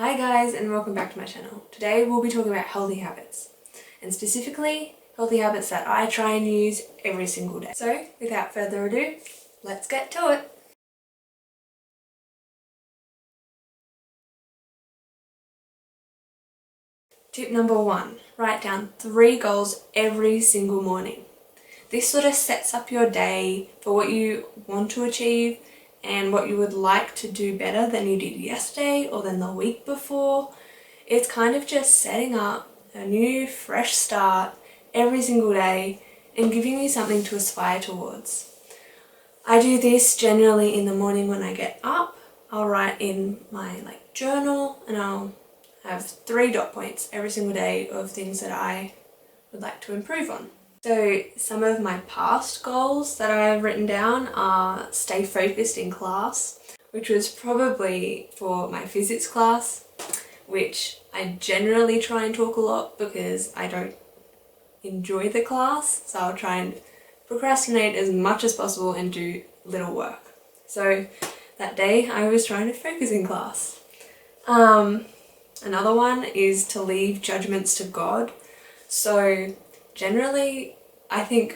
Hi guys, and welcome back to my channel. Today we'll be talking about healthy habits, and specifically healthy habits that I try and use every single day. So without further ado, let's get to it. Tip number 1, write down 3 goals every single morning. This sort of sets up your day for what you want to achieve and what you would like to do better than you did yesterday or than the week before. It's kind of just setting up a new, fresh start every single day and giving you something to aspire towards. I do this generally in the morning when I get up. I'll write in my journal and I'll have 3 dot points every single day of things that I would like to improve on. So some of my past goals that I've written down are stay focused in class, which was probably for my physics class, which I generally try and talk a lot because I don't enjoy the class, so I'll try and procrastinate as much as possible and do little work. So that day I was trying to focus in class. Another one is to leave judgments to God. So generally I think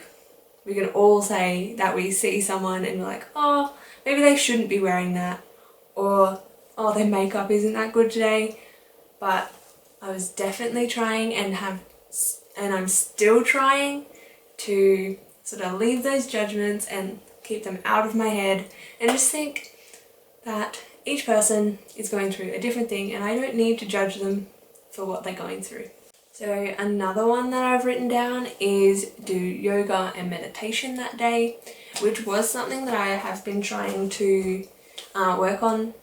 we can all say that we see someone and we're like, oh, maybe they shouldn't be wearing that, or oh, their makeup isn't that good today. But I was definitely trying and I'm still trying to sort of leave those judgments and keep them out of my head and just think that each person is going through a different thing and I don't need to judge them for what they're going through. So another one that I've written down is do yoga and meditation that day, which was something that I have been trying to work on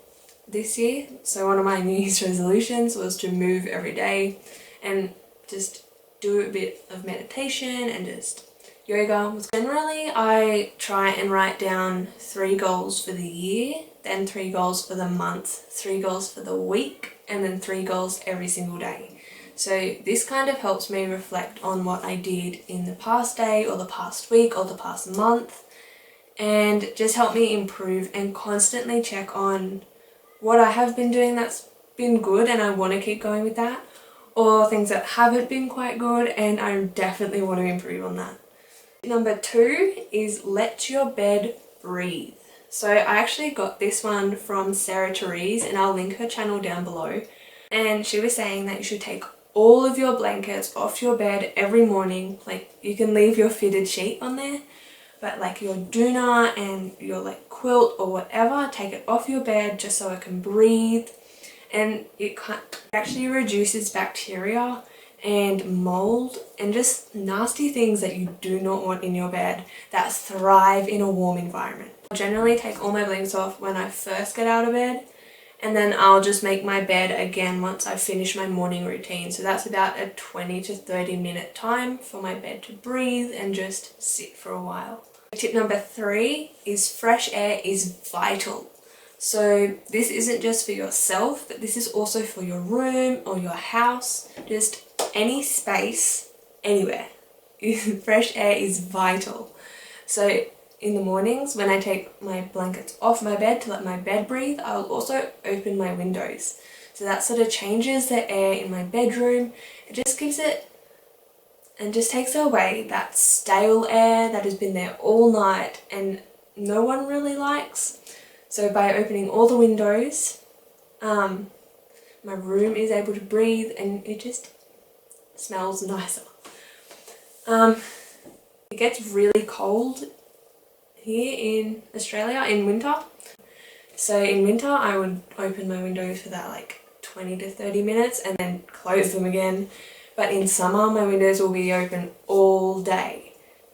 this year. So one of my New Year's resolutions was to move every day and just do a bit of meditation and just yoga. Generally I try and write down 3 goals for the year, then 3 goals for the month, 3 goals for the week, and then 3 goals every single day. So this kind of helps me reflect on what I did in the past day or the past week or the past month, and just help me improve and constantly check on what I have been doing that's been good and I want to keep going with that, or things that haven't been quite good and I definitely want to improve on that. Number 2 is let your bed breathe. So I actually got this one from Sarah Therese and I'll link her channel down below, and she was saying that you should take all of your blankets off your bed every morning. Like, you can leave your fitted sheet on there, but like your doona and your quilt or whatever, take it off your bed just so it can breathe. And it actually reduces bacteria and mold and just nasty things that you do not want in your bed that thrive in a warm environment. I generally take all my blankets off when I first get out of bed, and then I'll just make my bed again once I finish my morning routine. So that's about a 20 to 30 minute time for my bed to breathe and just sit for a while. Tip number 3 is fresh air is vital. So this isn't just for yourself, but this is also for your room or your house, just any space, anywhere. Fresh air is vital. So in the mornings when I take my blankets off my bed to let my bed breathe, I'll also open my windows. So that sort of changes the air in my bedroom. It just gives it and just takes away that stale air that has been there all night and no one really likes. So by opening all the windows, my room is able to breathe and it just smells nicer. It gets really cold here in Australia in winter. So in winter I would open my windows for that 20 to 30 minutes and then close them again. But in summer my windows will be open all day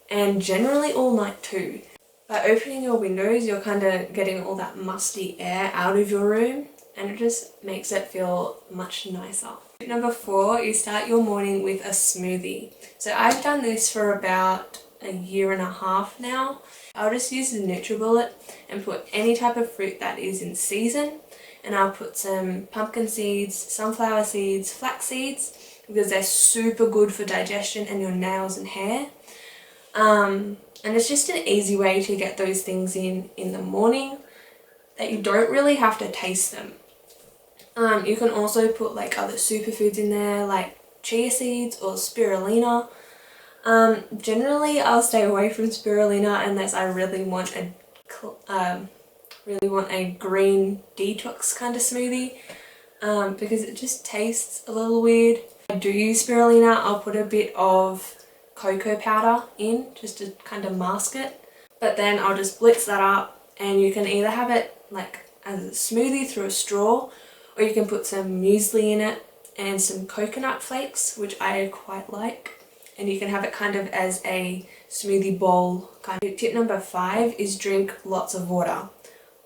and generally all night too. By opening your windows you're kind of getting all that musty air out of your room and it just makes it feel much nicer. Tip number 4 is start your morning with a smoothie. So I've done this for about a year and a half now. I'll just use the NutriBullet and put any type of fruit that is in season, and I'll put some pumpkin seeds, sunflower seeds, flax seeds, because they're super good for digestion and your nails and hair. And it's just an easy way to get those things in the morning that you don't really have to taste them. You can also put like other superfoods in there, like chia seeds or spirulina. Generally I'll stay away from spirulina unless I really want a green detox kind of smoothie, because it just tastes a little weird. If I do use spirulina, I'll put a bit of cocoa powder in just to kind of mask it, but then I'll just blitz that up, and you can either have it like as a smoothie through a straw, or you can put some muesli in it and some coconut flakes, which I quite like, and you can have it kind of as a smoothie bowl kind of. Tip number 5 is drink lots of water.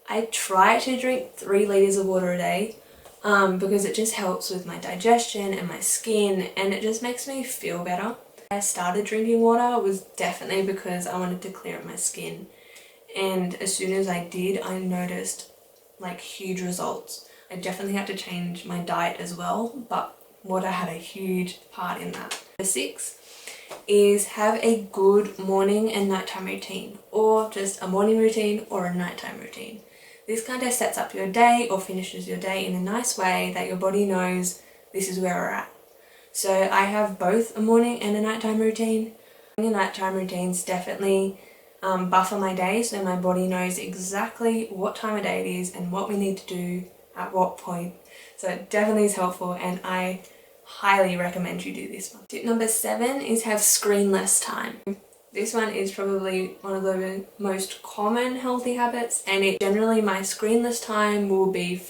I try to drink 3 liters of water a day, because it just helps with my digestion and my skin, and it just makes me feel better. I started drinking water was definitely because I wanted to clear up my skin, and as soon as I did, I noticed like huge results. I definitely had to change my diet as well, but water had a huge part in that. Number 6 is have a good morning and nighttime routine, or just a morning routine or a nighttime routine. This kind of sets up your day or finishes your day in a nice way that your body knows this is where we're at. So I have both a morning and a nighttime routine. The nighttime routines definitely buffer my day, so my body knows exactly what time of day it is and what we need to do at what point. So it definitely is helpful, and I highly recommend you do this one. Tip number 7 is have screenless time. This one is probably one of the most common healthy habits, and generally my screenless time will be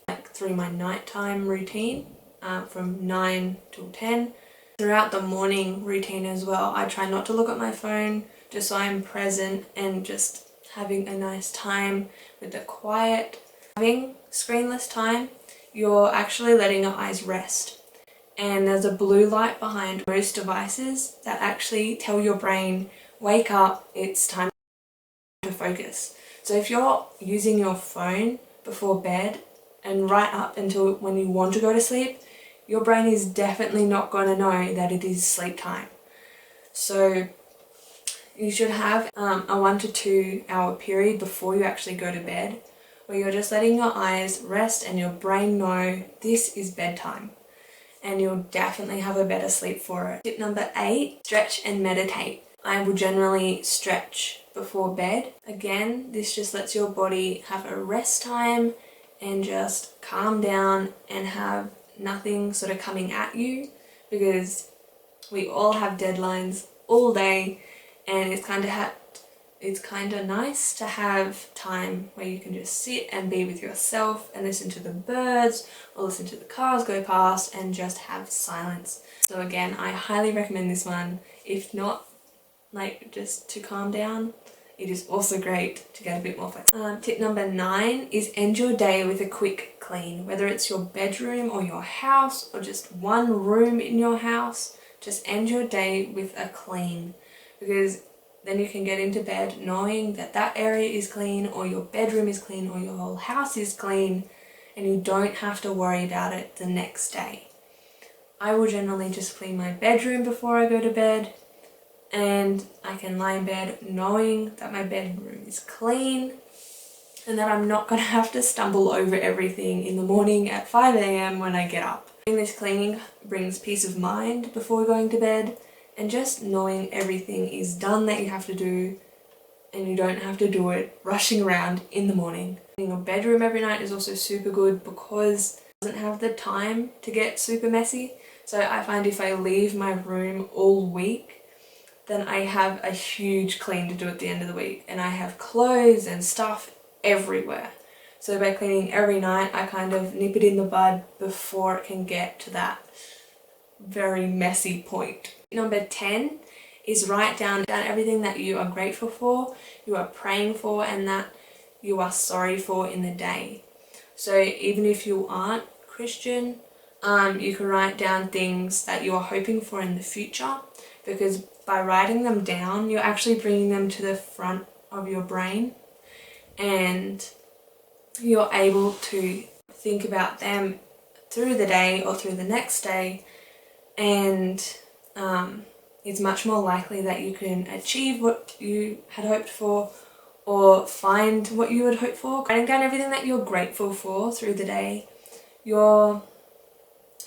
like through my nighttime routine, from 9 till 10. Throughout the morning routine as well, I try not to look at my phone, just so I'm present and just having a nice time with the quiet. Having screenless time, you're actually letting your eyes rest. And there's a blue light behind most devices that actually tell your brain, wake up, it's time to focus. So if you're using your phone before bed and right up until when you want to go to sleep, your brain is definitely not going to know that it is sleep time. So you should have a 1 to 2 hour period before you actually go to bed, where you're just letting your eyes rest and your brain know this is bedtime, and you'll definitely have a better sleep for it. Tip number 8, stretch and meditate. I will generally stretch before bed. Again, this just lets your body have a rest time and just calm down and have nothing sort of coming at you, because we all have deadlines all day, and it's kind of nice to have time where you can just sit and be with yourself and listen to the birds or listen to the cars go past and just have silence. So again, I highly recommend this one. If not, like, just to calm down, it is also great to get a bit more flexible. Tip number 9 is end your day with a quick clean. Whether it's your bedroom or your house or just one room in your house, just end your day with a clean, because then you can get into bed knowing that that area is clean, or your bedroom is clean, or your whole house is clean, and you don't have to worry about it the next day. I will generally just clean my bedroom before I go to bed, and I can lie in bed knowing that my bedroom is clean and that I'm not going to have to stumble over everything in the morning at 5 a.m. when I get up. Doing this cleaning brings peace of mind before going to bed, and just knowing everything is done that you have to do and you don't have to do it rushing around in the morning. Cleaning your bedroom every night is also super good because it doesn't have the time to get super messy. So I find if I leave my room all week, then I have a huge clean to do at the end of the week, and I have clothes and stuff everywhere. So by cleaning every night, I kind of nip it in the bud before it can get to that very messy point. Number 10 is write down everything that you are grateful for, you are praying for, and that you are sorry for in the day. So even if you aren't Christian, you can write down things that you are hoping for in the future, because by writing them down, you're actually bringing them to the front of your brain, and you're able to think about them through the day or through the next day, and it's much more likely that you can achieve what you had hoped for or find what you had hoped for. Writing down everything that you're grateful for through the day you're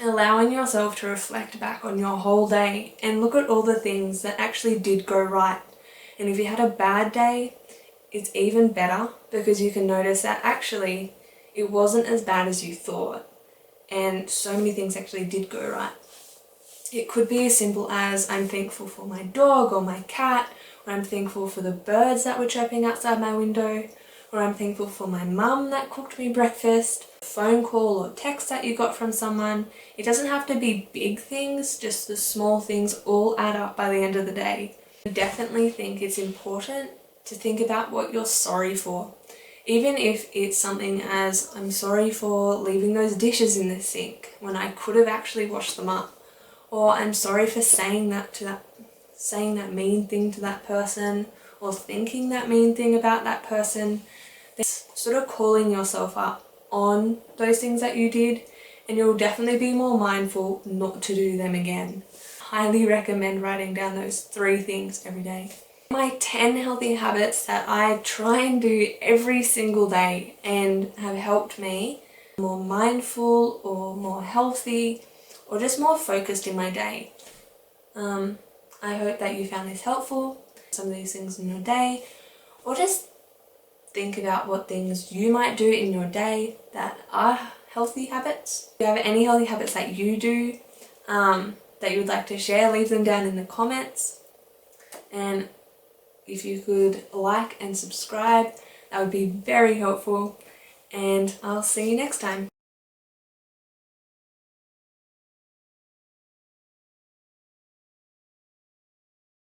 allowing yourself to reflect back on your whole day and look at all the things that actually did go right. And if you had a bad day, it's even better because you can notice that actually it wasn't as bad as you thought, and so many things actually did go right. It could be as simple as I'm thankful for my dog or my cat, or I'm thankful for the birds that were chirping outside my window, or I'm thankful for my mum that cooked me breakfast, a phone call or text that you got from someone. It doesn't have to be big things, just the small things all add up by the end of the day. I definitely think it's important to think about what you're sorry for. Even if it's something as, I'm sorry for leaving those dishes in the sink when I could have actually washed them up. Or I'm sorry for saying that mean thing to that person, or thinking that mean thing about that person. Sort of calling yourself up on those things that you did, and you'll definitely be more mindful not to do them again. Highly recommend writing down those 3 things every day. My 10 healthy habits that I try and do every single day and have helped me more mindful or more healthy or just more focused in my day. I hope that you found this helpful, some of these things in your day, or just think about what things you might do in your day that are healthy habits. If you have any healthy habits that you do that you would like to share, leave them down in the comments. And if you could like and subscribe, that would be very helpful. And I'll see you next time.